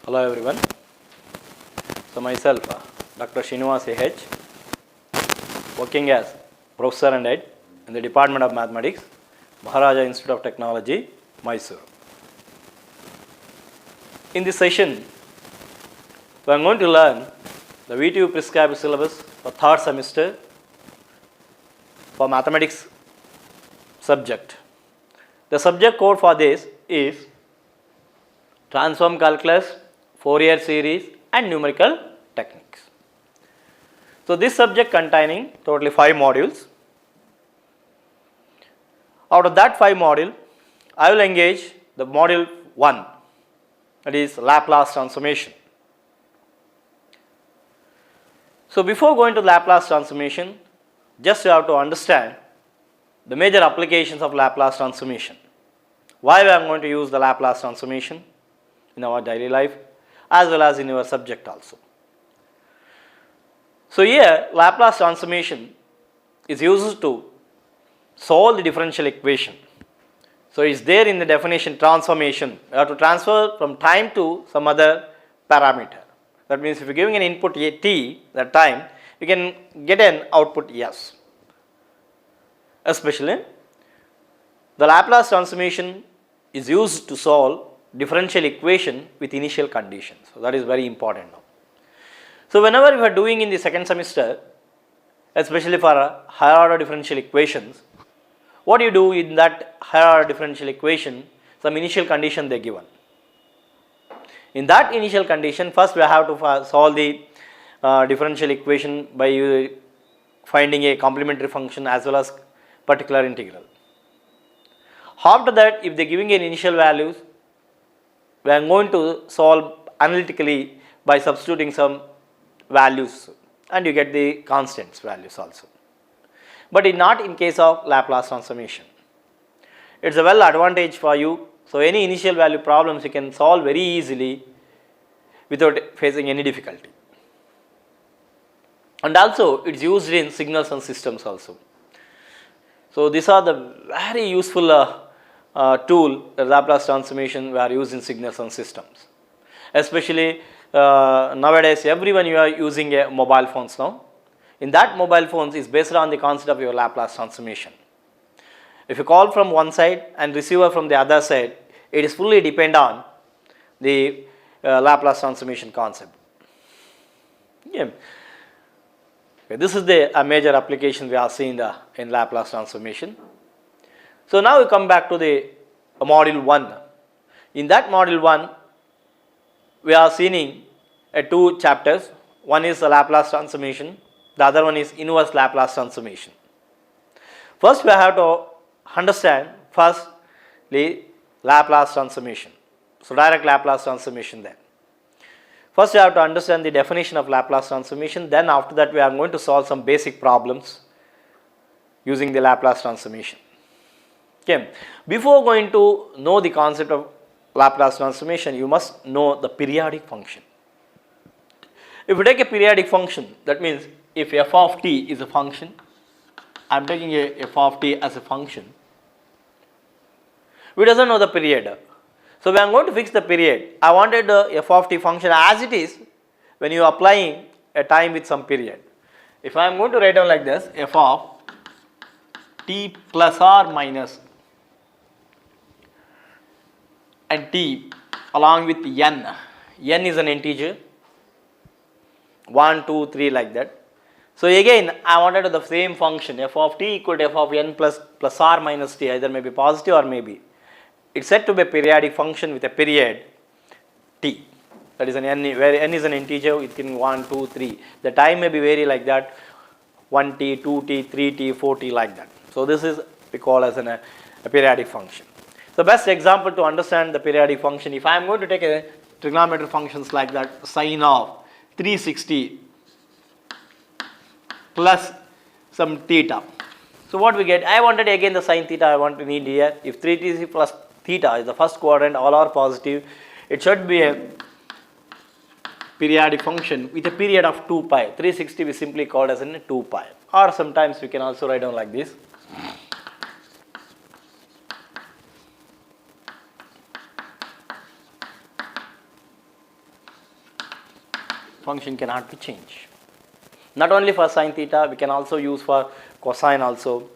Hello everyone. So myself, Dr.Srinivasa A.H, working as Professor and Head in the Department of Mathematics, Maharaja Institute of Technology, Mysore. In this session, we are going to learn the VTU prescribed syllabus for third semester for mathematics subject. The subject code for this is Transform Calculus, Fourier Series and Numerical Techniques. So this subject containing totally 5 modules. Out of that 5 module, I will engage the module 1, that is Laplace transformation. So before going to Laplace transformation, just you have to understand the major applications of Laplace transformation. Why we are going to use the Laplace transformation in our daily life as well as in your subject also. So here Laplace transformation is used to solve the differential equation. So it's there in the definition transformation. You have to transfer from time to some other parameter. That means if you are giving an input t that time, you can get an output s. Especially the Laplace transformation is used to solve differential equation with initial conditions. So that is very important now. So whenever we are doing in the second semester, especially for higher order differential equations, what do you do in that higher order differential equation? Some initial condition they are given. In that initial condition, first we have to solve the differential equation by finding a complementary function as well as particular integral. After that, if they are giving an initial values, we are going to solve analytically by substituting some values and you get the constants values also. But not in case of Laplace transformation. It is a well advantage for you. So any initial value problems you can solve very easily without facing any difficulty. And also it is used in signals and systems also. So these are the very useful tool, the Laplace transformation we are using signals and systems. Especially nowadays everyone you are using a mobile phones now. In that mobile phones is based on the concept of your Laplace transformation. If you call from one side and receiver from the other side, it is fully depend on the Laplace transformation concept. Yeah. Okay, this is the major application we are seeing in Laplace transformation. So now we come back to the module 1. In that module 1, we are seeing 2 chapters. One is the Laplace transformation, the other one is inverse Laplace transformation. First we have to understand firstly Laplace transformation. So direct Laplace transformation then. First you have to understand the definition of Laplace transformation, then after that we are going to solve some basic problems using the Laplace transformation. Okay. Before going to know the concept of Laplace transformation, you must know the periodic function. If you take a periodic function, that means if f of t is a function, I am taking a f of t as a function, we doesn't know the period. So we are going to fix the period. I wanted the f of t function as it is when you are applying a time with some period. If I am going to write down like this, f of t plus or minus and t along with n is an integer, 1, 2, 3 like that. So again I wanted the same function f of t equal to f of n plus or minus t, either may be positive or maybe. It's said to be a periodic function with a period t, that is an n, where n is an integer, it can 1, 2, 3. The time may be vary like that, 1t, 2t, 3t, 4t like that. So this is we call as a periodic function. The best example to understand the periodic function, if I am going to take a trigonometric functions like that, sine of 360 plus some theta. So what we get, I wanted again the sine theta I want to need here. If 360 plus theta is the first quadrant, all are positive, it should be a periodic function with a period of 2 pi. 360 we simply called as in 2 pi, or sometimes we can also write down like this. function cannot be changed. Not only for sine theta, we can also use for cosine also,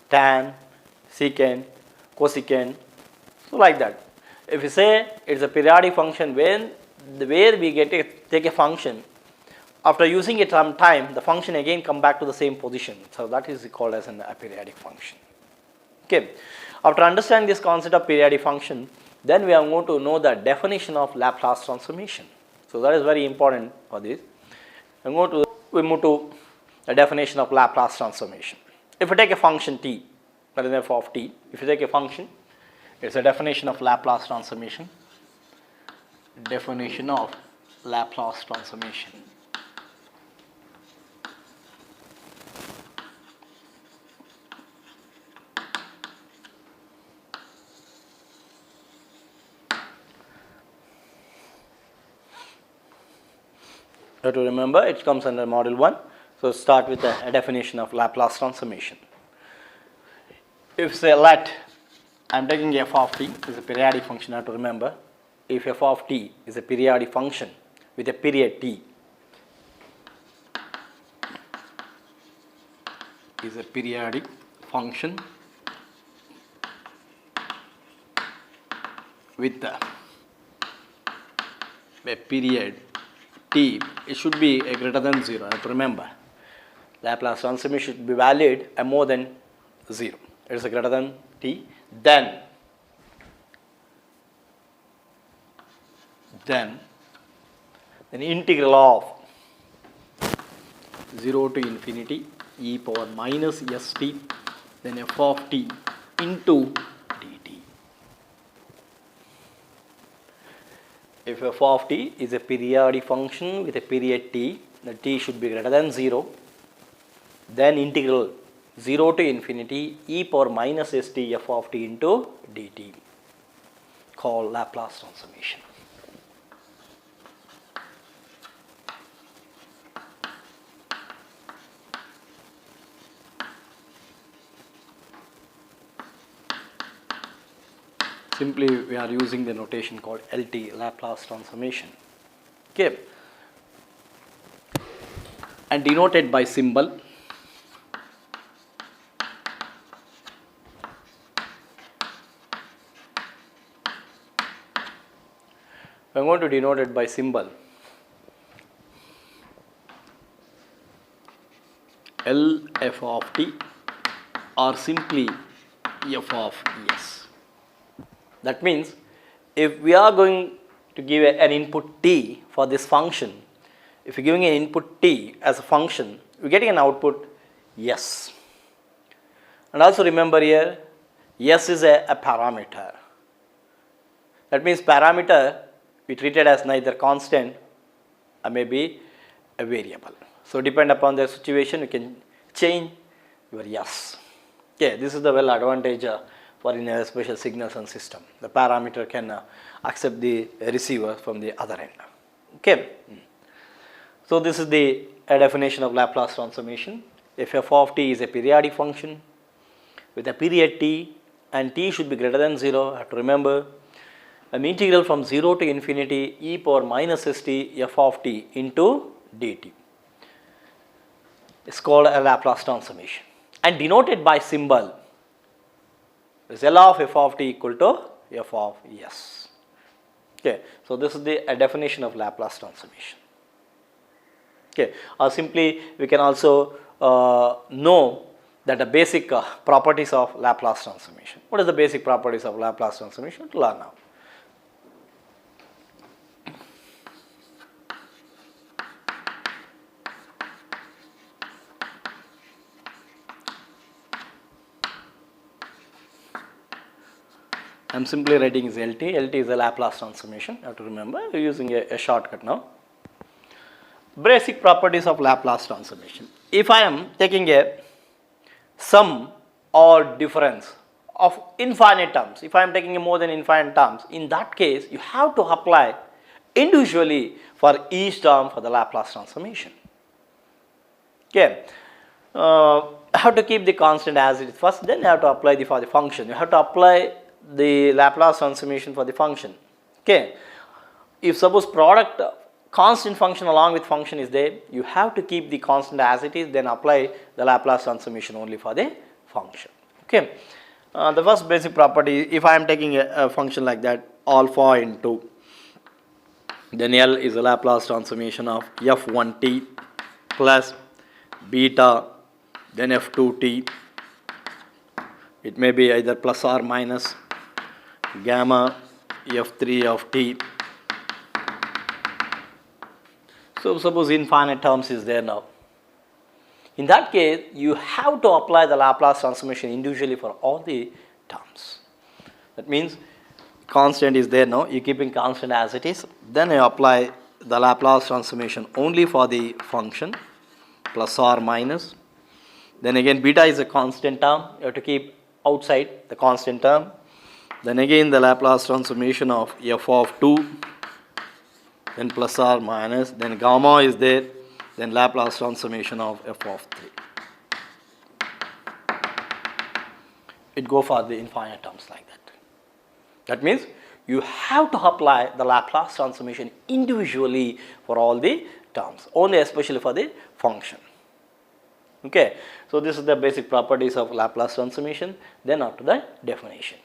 tan, secant, cosecant, so like that. If we say it's a periodic function where we take a function, after using it some time, the function again come back to the same position. So that is called as a periodic function. Okay. After understanding this concept of periodic function, then we are going to know the definition of Laplace transformation. So that is very important for this. We move to the definition of Laplace transformation. If we take a function t, that is f of t, if you take a function, it's a definition of Laplace transformation. Definition of Laplace transformation. You have to remember it comes under module 1. So start with the definition of Laplace transformation. If say let I am taking f of t is a periodic function, I have to remember if f of t is a periodic function with a period t is a periodic function with a period t, it should be a greater than 0. I have to remember Laplace transformation should be valid and more than 0. It is a greater than t. Then an integral of 0 to infinity e power minus st, then f of t into dt. If f of t is a periodic function with a period t, the t should be greater than 0, then integral 0 to infinity e power minus st f of t into dt, called Laplace transformation. Simply we are using the notation called LT, Laplace transformation. Okay, and denoted by symbol. I am going to denote it by symbol L f of t or simply f of s. That means if we are going to give an input t for this function, if you are giving an input t as a function, we are getting an output s. And also remember here, s is a parameter. That means parameter we treated as neither constant or maybe a variable. So depend upon the situation, you can change your s. Okay, this is the well advantage for in a special signals and system. The parameter can accept the receiver from the other end. Okay. So this is the definition of Laplace transformation. If f of t is a periodic function with a period t and t should be greater than 0, I have to remember an integral from 0 to infinity e power minus st f of t into dt. It's called a Laplace transformation and denoted by symbol is L of f of t equal to f of s. Okay, so this is the definition of Laplace transformation. Okay, or simply we can also know that the basic properties of Laplace transformation. What is the basic properties of Laplace transformation? To learn now. I am simply writing is LT. LT is a Laplace transformation. You have to remember, we are using a shortcut now. Basic properties of Laplace transformation. If I am taking a sum or difference of infinite terms, if I am taking a more than infinite terms, in that case you have to apply individually for each term for the Laplace transformation. Okay. I have to keep the constant as it is first, then you have to apply for the function. You have to apply the Laplace transformation for the function. Okay. If suppose product constant function along with function is there, you have to keep the constant as it is, then apply the Laplace transformation only for the function. Okay. The first basic property, if I am taking a function like that, alpha into, then L is the Laplace transformation of f1t plus beta, then f2t. It may be either plus or minus gamma f3 of t. So suppose infinite terms is there now. In that case, you have to apply the Laplace transformation individually for all the terms. That means constant is there now, you keeping constant as it is, then you apply the Laplace transformation only for the function, plus or minus. Then again beta is a constant term, you have to keep outside the constant term. Then again the Laplace transformation of f of 2, then plus or minus, then gamma is there, then Laplace transformation of f of 3. It go for the infinite terms like that. That means you have to apply the Laplace transformation individually for all the terms, only especially for the function. Okay, so this is the basic properties of Laplace transformation. Then on to the definition.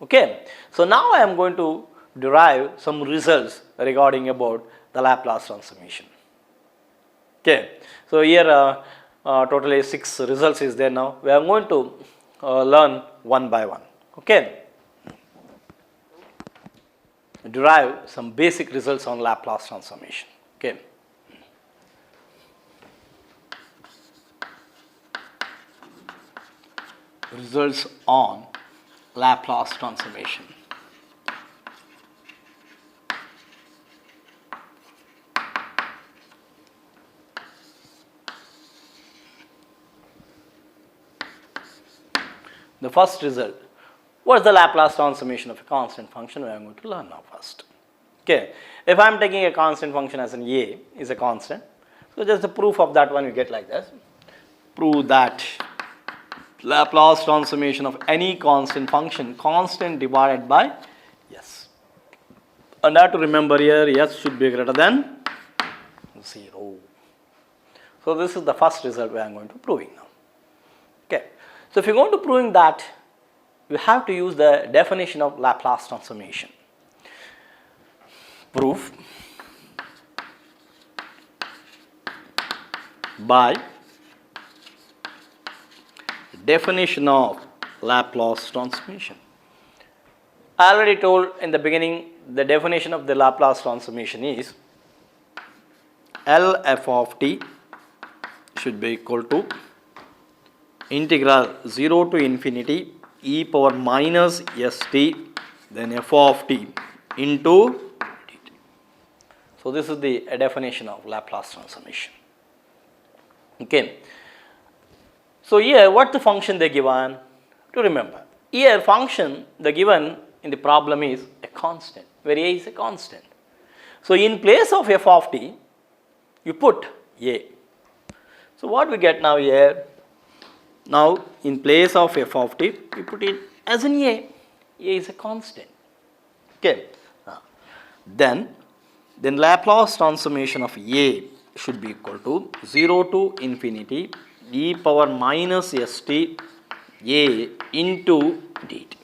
Okay, so now I am going to derive some results regarding about the Laplace transformation. Okay, so here totally 6 results is there now. We are going to learn one by one. Okay, derive some basic results on Laplace transformation. Okay. Results on Laplace transformation. The first result, what is the Laplace transformation of a constant function? We are going to learn now first. Okay, if I am taking a constant function as an a is a constant, so just the proof of that one you get like this. Prove that Laplace transformation of any constant function, constant divided by s. And I have to remember here s should be greater than 0. So this is the first result we are going to proving now. Okay. So if you are going to proving that, you have to use the definition of Laplace transformation. Proof by definition of Laplace transformation. I already told in the beginning the definition of the Laplace transformation is Lf of t should be equal to integral 0 to infinity e power minus st then f of t into dt. So this is the definition of Laplace transformation. Okay. So here what the function they given to remember. Here function the given in the problem is a constant, where a is a constant. So in place of f of t you put a. So what we get now here, now in place of f of t we put it as an a is a constant. Okay. Then Laplace transformation of a should be equal to 0 to infinity e power minus st a into dt.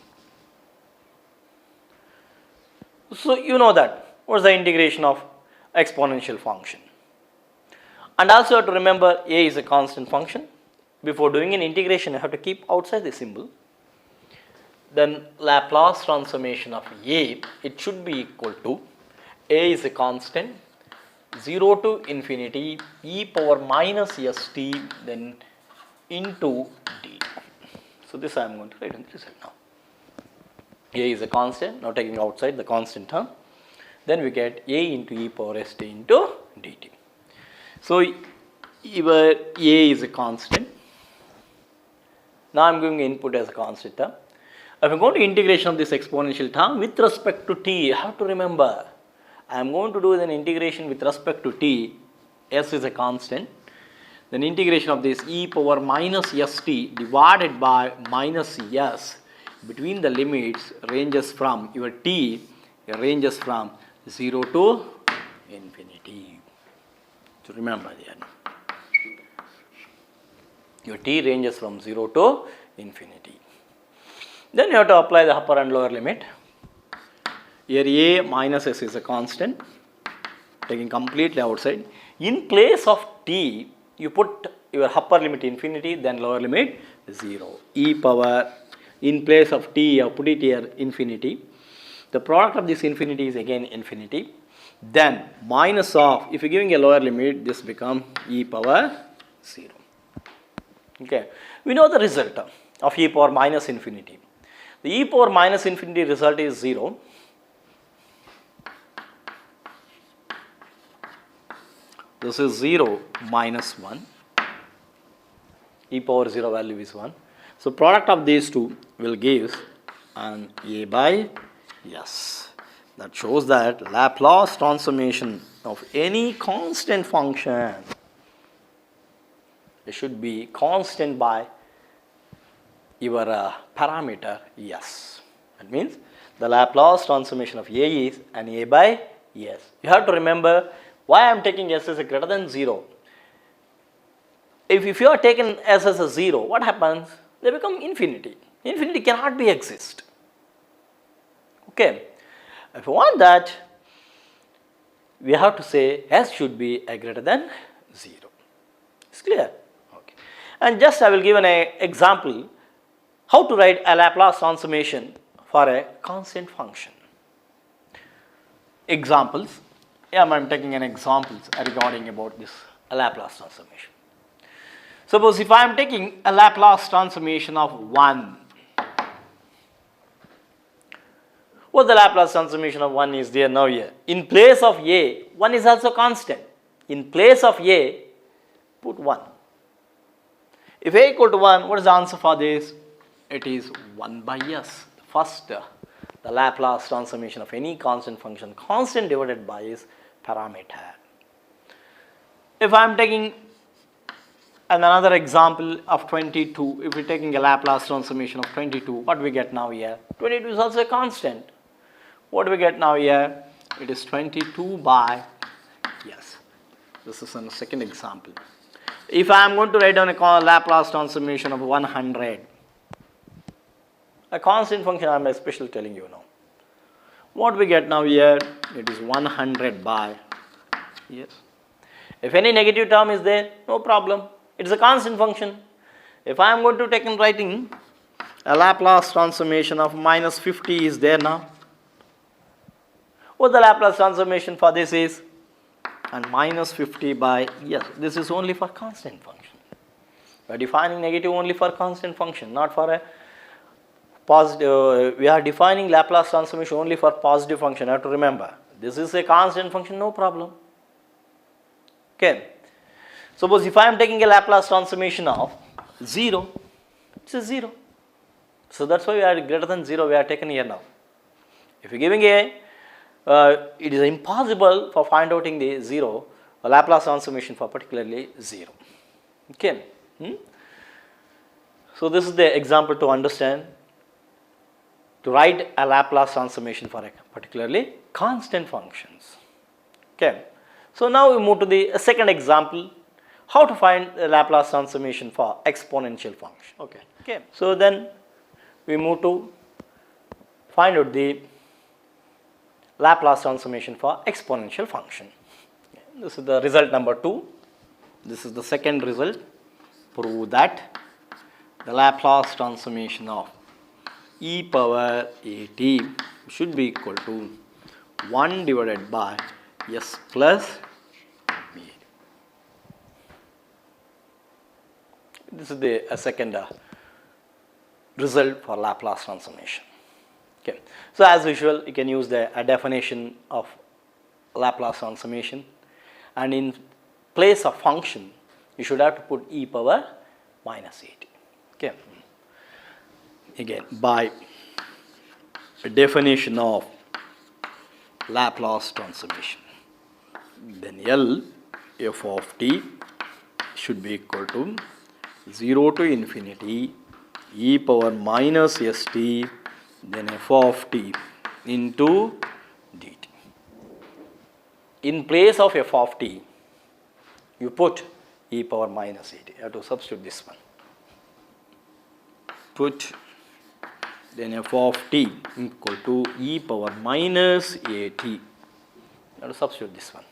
So you know that what is the integration of exponential function, and also you have to remember a is a constant function. Before doing an integration you have to keep outside the symbol. Then Laplace transformation of a, it should be equal to a is a constant 0 to infinity e power minus st then into d. So this I am going to write in the result now. A is a constant, now taking outside the constant term, then we get a into e power st into dt. So a is a constant. Now I am giving input as a constant term. If I am going to integration of this exponential term with respect to t, you have to remember I am going to do an integration with respect to t, s is a constant, then integration of this e power minus st divided by minus s between the limits ranges from your t ranges from 0 to infinity. So remember that. Your t ranges from 0 to infinity. Then you have to apply the upper and lower limit. Here a minus s is a constant, taking completely outside. In place of t, you put your upper limit infinity, then lower limit 0. E power, in place of t, you put it here infinity. The product of this infinity is again infinity. Then minus of, if you are giving a lower limit, this becomes e power 0. Okay. We know the result of e power minus infinity. The e power minus infinity result is 0. This is 0 minus 1. E power 0 value is 1. So product of these two will give an a by s. That shows that Laplace transformation of any constant function, it should be constant by your parameter s. That means the Laplace transformation of a is an a by s. You have to remember why I am taking s as a greater than 0. If you are taking s as a 0, what happens? They become infinity. Infinity cannot be exist. Okay. If you want that, we have to say s should be a greater than 0. It's clear? Okay. And just I will give an example how to write a Laplace transformation for a constant function. Examples. Yeah, I am taking an example regarding about this Laplace transformation. Suppose if I am taking a Laplace transformation of 1, what the Laplace transformation of 1 is there now here? In place of a, 1 is also constant. In place of a, put 1. If a equal to 1, what is the answer for this? It is 1 by s. First, the Laplace transformation of any constant function, constant divided by its parameter. If I am taking another example of 22, if we are taking a Laplace transformation of 22, what do we get now here? 22 is also a constant. What do we get now here? It is 22 by s. This is a second example. If I am going to write down a Laplace transformation of 100, a constant function I am especially telling you now. What we get now here? It is 100 by s. If any negative term is there, no problem. It is a constant function. If I am going to take in writing a Laplace transformation of minus 50 is there now. What the Laplace transformation for this is? And minus 50 by s. This is only for constant function. We are defining negative only for constant function, not for a positive. We are defining Laplace transformation only for positive function. You have to remember. This is a constant function, no problem. Okay. Suppose if I am taking a Laplace transformation of 0, it's a 0. So that's why we are greater than 0, we are taken here now. If you are giving a, it is impossible for find outing the 0, a Laplace transformation for particularly 0. Okay. So this is the example to understand, to write a Laplace transformation for a particularly constant functions. Okay. So now we move to the second example, how to find the Laplace transformation for exponential function. Okay. Okay. So then we move to find out the Laplace transformation for exponential function. This is the result number 2. This is the second result. Prove that the Laplace transformation of e power at should be equal to 1 divided by s plus b. This is the second result for Laplace transformation. Okay. So as usual, you can use the definition of Laplace transformation, and in place of function, you should have to put e power minus at. Okay. Again, by definition of Laplace transformation, then L f of t should be equal to 0 to infinity e power minus st, then f of t into dt. In place of f of t, you put e power minus at. You have to substitute this one. Put then f of t equal to e power minus at. You have to substitute this one.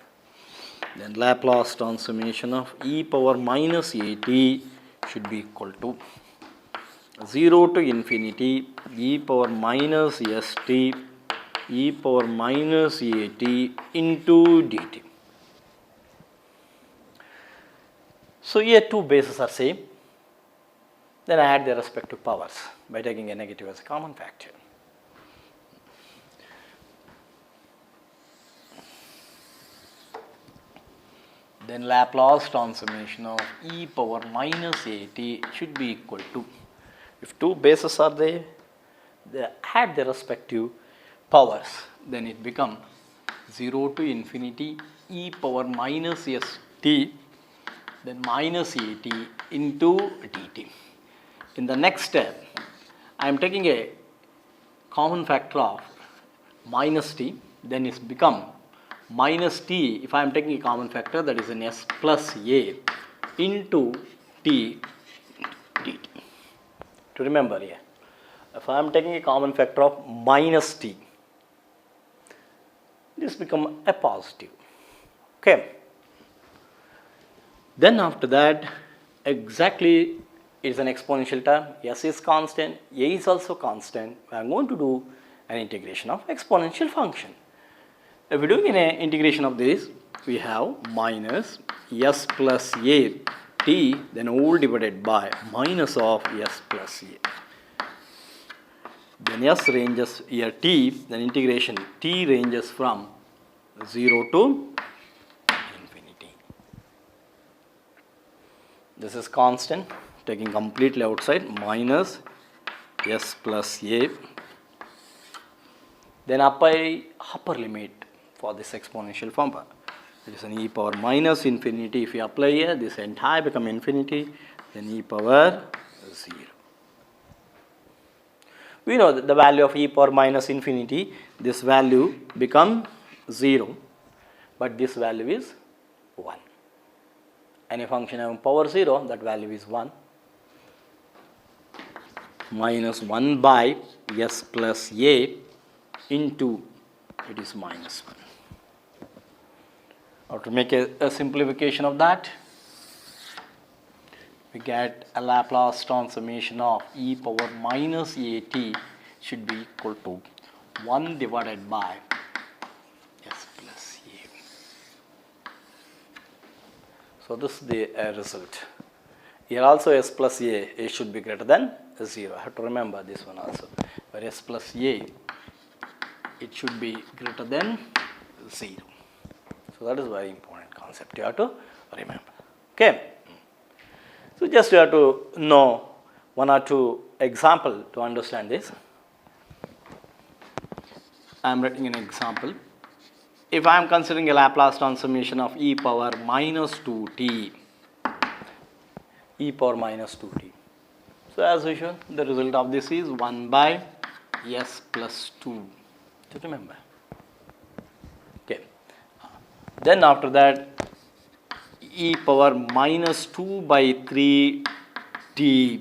Then Laplace transformation of e power minus at should be equal to 0 to infinity e power minus st e power minus at into dt. So here two bases are same. Then I add their respective powers by taking a negative as a common factor. Then Laplace transformation of e power minus at should be equal to, if two bases are there, they add their respective powers, then it becomes 0 to infinity e power minus st then minus at into dt. In the next step, I am taking a common factor of minus t, then it's become minus t. If I am taking a common factor, that is an s plus a into t dt. To remember here, if I am taking a common factor of minus t, this become a positive. Okay. Then after that, exactly it is an exponential term. S is constant, a is also constant. I am going to do an integration of exponential function. If we are doing an integration of this, we have minus s plus a t, then all divided by minus of s plus a. Then s ranges here t, then integration t ranges from 0 to infinity. This is constant, taking completely outside, minus s plus a. Then apply upper limit for this exponential form. It is an e power minus infinity. If you apply here, this entire become infinity, then e power 0. We know that the value of e power minus infinity, this value become 0, but this value is 1. Any function having power 0, that value is 1. Minus 1 by s plus a into, it is minus 1. Or to make a simplification of that, we get a Laplace transformation of e power minus at should be equal to 1 divided by s plus a. So this is the result. Here also s plus a should be greater than 0. I have to remember this one also. Where s plus a, it should be greater than 0. So that is a very important concept you have to remember. Okay. So just you have to know one or two example to understand this. I am writing an example. If I am considering a Laplace transformation of e power minus 2t, e power minus 2t. So as usual, the result of this is 1 by s plus 2. To remember. Okay. Then after that, e power minus 2 by 3t.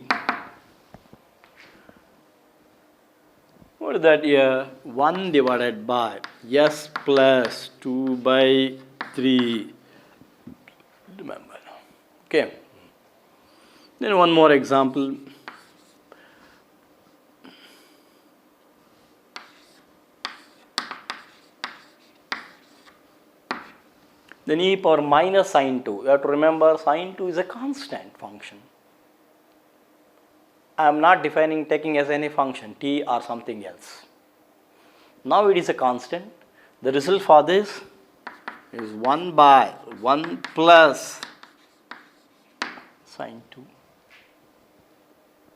What is that here? 1 divided by s plus 2 by 3. Remember. Okay. Then one more example. Then e power minus sine 2. You have to remember sine 2 is a constant function. I am not defining taking as any function t or something else. Now it is a constant. The result for this is 1 by 1 plus sine 2.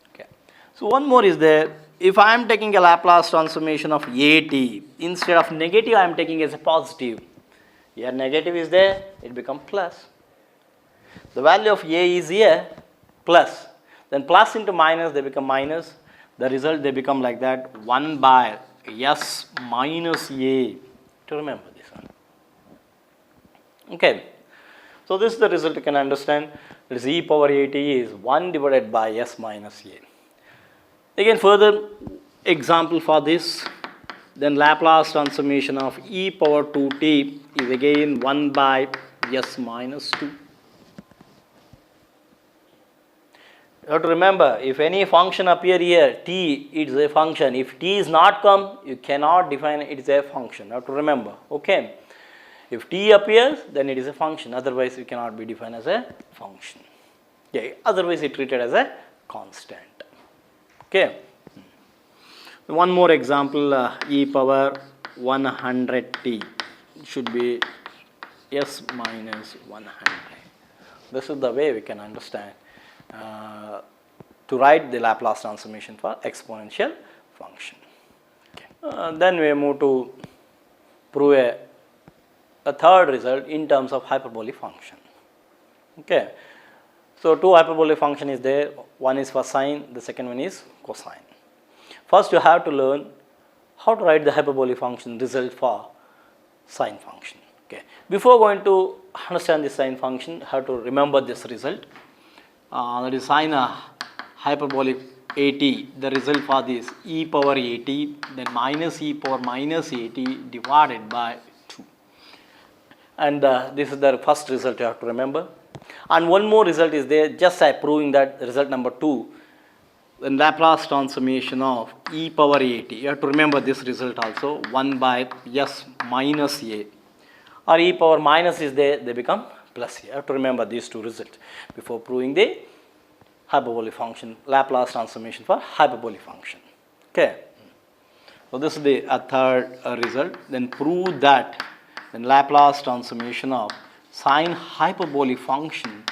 Okay. So one more is there. If I am taking a Laplace transformation of at, instead of negative I am taking as a positive. Here negative is there, it becomes plus. The value of a is here, plus. Then plus into minus, they become minus. The result, they become like that, 1 by s minus a. To remember this one. Okay. So this is the result you can understand. That is e power at is 1 divided by s minus a. Again further example for this, then Laplace transformation of e power 2t is again 1 by s minus 2. You have to remember, if any function appear here, t is a function. If t is not come, you cannot define it is a function. You have to remember, okay. If t appears, then it is a function. Otherwise, it cannot be defined as a function. Okay. Otherwise, it treated as a constant. Okay. One more example, e power 100t should be s minus 100. This is the way we can understand to write the Laplace transformation for exponential function. Okay. Then we move to prove a third result in terms of hyperbolic function. Okay. So two hyperbolic function is there. One is for sine, the second one is cosine. First you have to learn how to write the hyperbolic function result for sine function. Okay. Before going to understand the sine function, you have to remember this result. That is sine hyperbolic at, the result for this e power at, then minus e power minus at divided by 2. And this is the first result you have to remember. And one more result is there, just by proving that result number 2, the Laplace transformation of e power at. You have to remember this result also, 1 by s minus a. Or e power minus is there, they become plus a. You have to remember these two results before proving the hyperbolic function, Laplace transformation for hyperbolic function. Okay. So this is the third result. Then prove that the Laplace transformation of sine hyperbolic function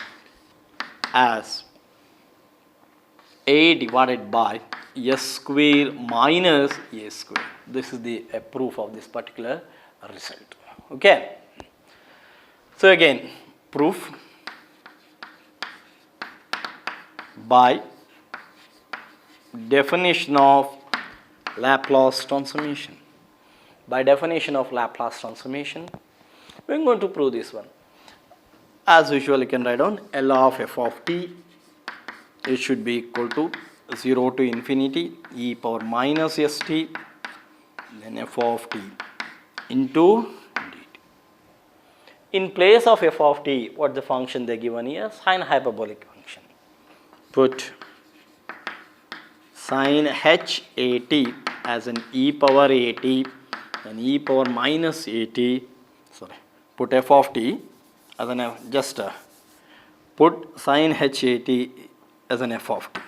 as a divided by s square minus a square. This is the proof of this particular result. Okay. So again, proof by definition of Laplace transformation. By definition of Laplace transformation, we are going to prove this one. As usual, you can write down L of f of t. It should be equal to 0 to infinity e power minus st, then f of t into dt. In place of f of t, what the function they given here? Sine hyperbolic function. Put sine h at as an e power at and e power minus at. Sorry, put f of t as an just put sine h at as an f of t.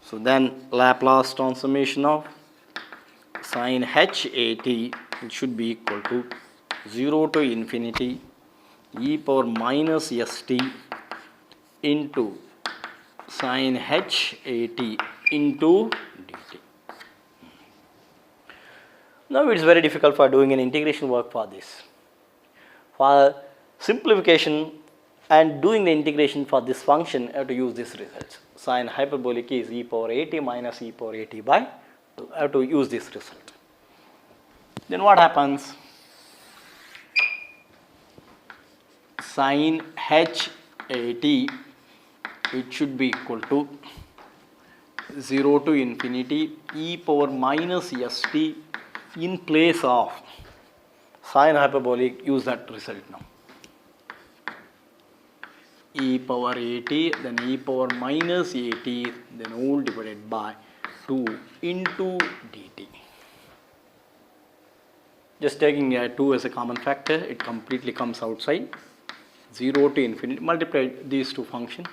So then Laplace transformation of sine h at, it should be equal to 0 to infinity e power minus st into sine h at into dt. Now it is very difficult for doing an integration work for this. For simplification and doing the integration for this function, you have to use this result. Sine hyperbolic is e power at minus e power at by 2. I have to use this result. Then what happens? Sine h at, it should be equal to 0 to infinity e power minus st in place of sine hyperbolic. Use that result now. E power at, then e power minus at, then all divided by 2 into dt. Just taking 2 as a common factor, it completely comes outside. 0 to infinity, multiply these two functions.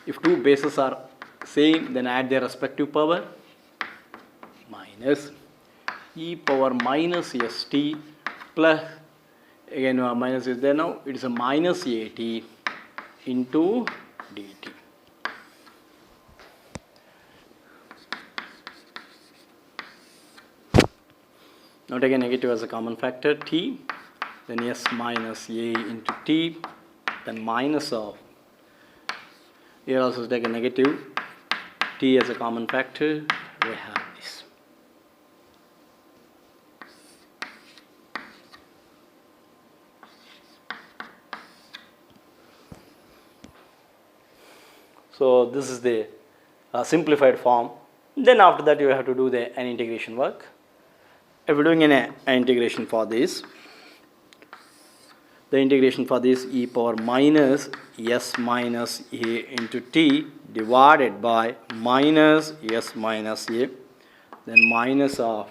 If two bases are same, then add their respective power. Minus e power minus st plus, again minus is there now, it is a minus at into dt. Now take a negative as a common factor, t, then s minus a into t, then minus of, here also take a negative, t as a common factor, we have this. So this is the simplified form. Then after that you have to do an integration work. If you're doing an integration for this, the integration for this e power minus s minus a into t divided by minus s minus a, then minus of,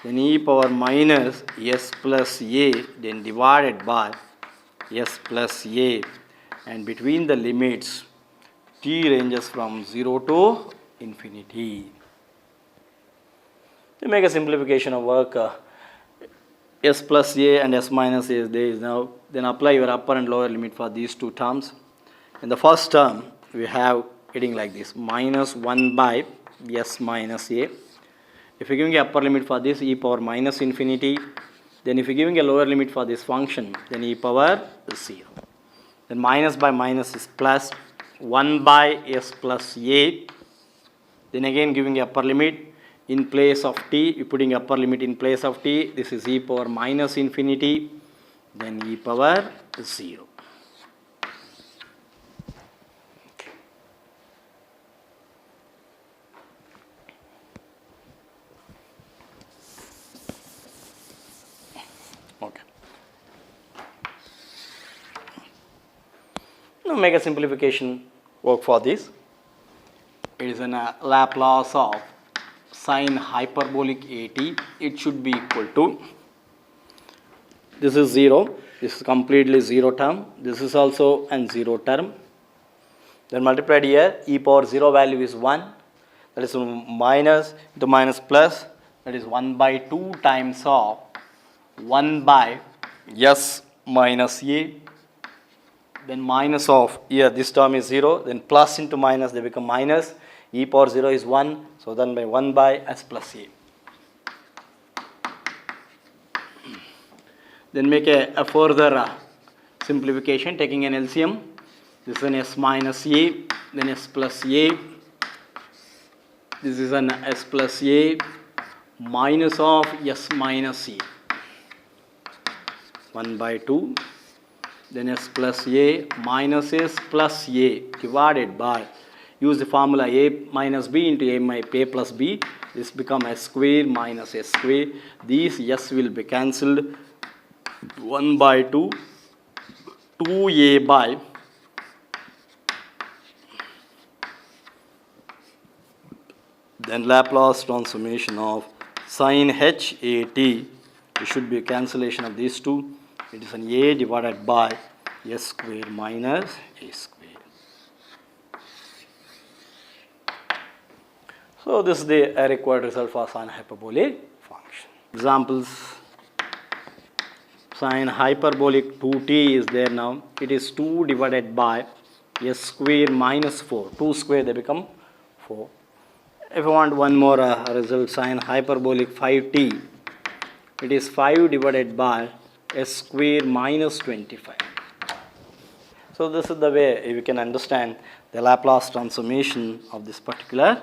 then e power minus s plus a, then divided by s plus a, and between the limits t ranges from 0 to infinity. To make a simplification of work, s plus a and s minus a is there is now. Then apply your upper and lower limit for these two terms. In the first term, we have heading like this, minus 1 by s minus a. If you're giving a upper limit for this, e power minus infinity. Then if you're giving a lower limit for this function, then e power 0. Then minus by minus is plus 1 by s plus a. Then again giving a upper limit. In place of t, you putting upper limit in place of t. This is e power minus infinity, then e power 0. Okay. Now make a simplification work for this. It is an Laplace of sine hyperbolic at, it should be equal to, this is 0, this is completely 0 term, this is also an 0 term. Then multiplied here, e power 0 value is 1, that is minus into minus plus, that is 1 by 2 times of 1 by s minus a. Then minus of, here this term is 0, then plus into minus they become minus, e power 0 is 1, so then by 1 by s plus a. Then make a further simplification taking an LCM. This is an s minus a, then s plus a. This is an s plus a minus of s minus a. 1 by 2, then s plus a minus s plus a divided by, use the formula a minus b into a plus b. This become s square minus s square. These s will be cancelled. 1 by 2, 2a by then Laplace transformation of sine h at. It should be a cancellation of these two. It is an a divided by s square minus a square. So this is the required result for sine hyperbolic function. Examples: sine hyperbolic 2t is there now. It is 2 divided by s square minus 4. 2 square they become 4. If you want one more result, sine hyperbolic 5t, it is 5 divided by s square minus 25. So this is the way you can understand the Laplace transformation of this particular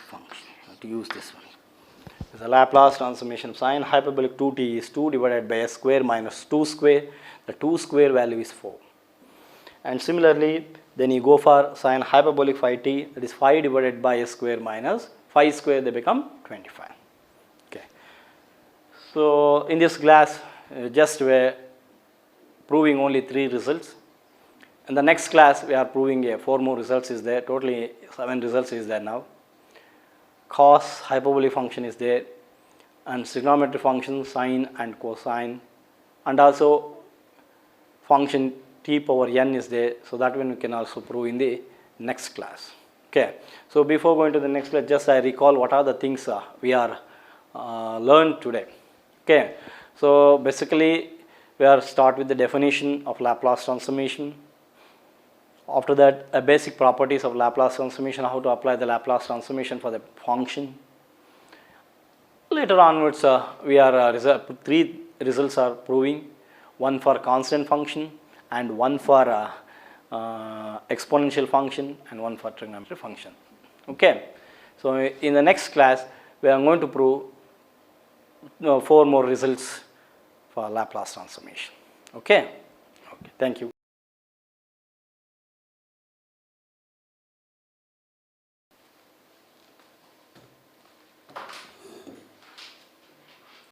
function. To use this one. The Laplace transformation of sine hyperbolic 2t is 2 divided by s square minus 2 square. The 2 square value is 4. And similarly, then you go for sine hyperbolic 5t, that is 5 divided by s square minus 5 square, they become 25. Okay. So in this class, just we're proving only 3 results. In the next class, we are proving 4 more results is there. Totally 7 results is there now. Cos hyperbolic function is there, and trigonometric function sine and cosine, and also function t power n is there. So that one we can also prove in the next class. Okay. So before going to the next class, just I recall what are the things we are learned today. Okay. So basically we are start with the definition of Laplace transformation. After that, basic properties of Laplace transformation, how to apply the Laplace transformation for the function. Later onwards, we are 3 results are proving, one for constant function and one for exponential function and one for trigonometric function. Okay. So in the next class, we are going to prove 4 more results for Laplace transformation. Okay. Okay. Thank you.